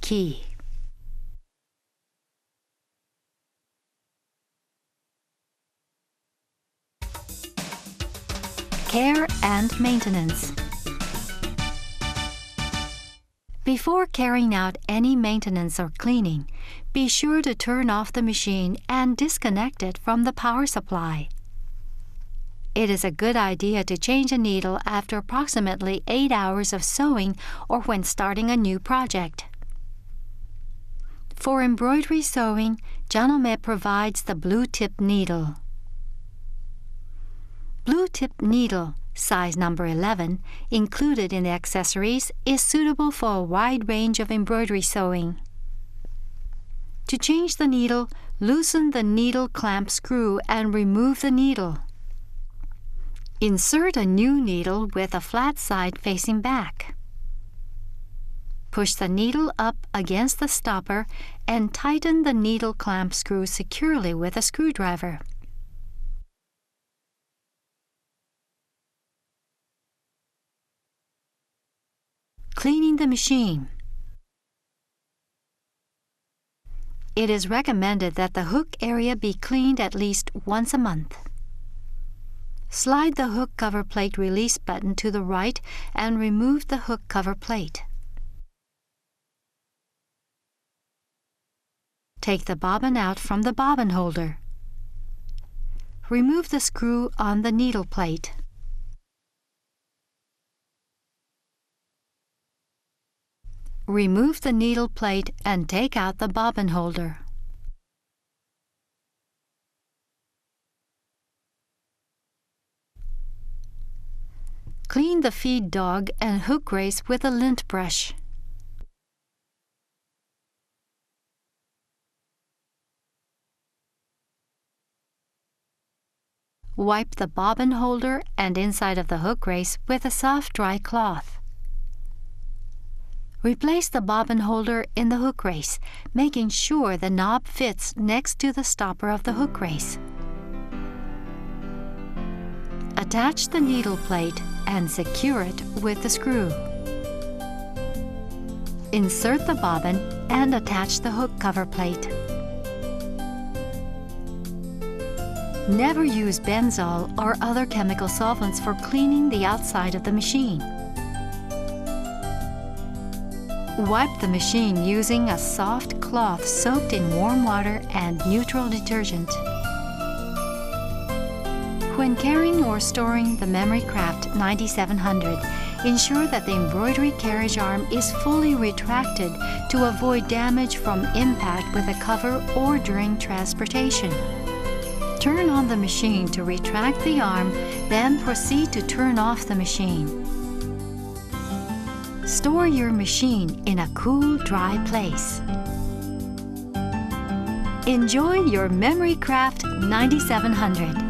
key. Care and maintenance. Before carrying out any maintenance or cleaning, be sure to turn off the machine and disconnect it from the power supply. It is a good idea to change a needle after approximately 8 hours of sewing or when starting a new project. For embroidery sewing, Janome provides the blue-tip needle. Blue-tip needle, size number 11, included in the accessories, is suitable for a wide range of embroidery sewing. To change the needle, loosen the needle clamp screw and remove the needle. Insert a new needle with a flat side facing back. Push the needle up against the stopper and tighten the needle clamp screw securely with a screwdriver. Cleaning the machine. It is recommended that the hook area be cleaned at least once a month. Slide the hook cover plate release button to the right and remove the hook cover plate. Take the bobbin out from the bobbin holder. Remove the screw on the needle plate. Remove the needle plate and take out the bobbin holder. Clean the feed dog and hook race with a lint brush. Wipe the bobbin holder and inside of the hook race with a soft, dry cloth. Replace the bobbin holder in the hook race, making sure the knob fits next to the stopper of the hook race. Attach the needle plate and secure it with the screw. Insert the bobbin and attach the hook cover plate. Never use Benzol or other chemical solvents for cleaning the outside of the machine. Wipe the machine using a soft cloth soaked in warm water and neutral detergent. When carrying or storing the Memory Craft 9700, ensure that the embroidery carriage arm is fully retracted to avoid damage from impact with a cover or during transportation. Turn on the machine to retract the arm, then proceed to turn off the machine. Store your machine in a cool, dry place. Enjoy your Memory Craft 9700.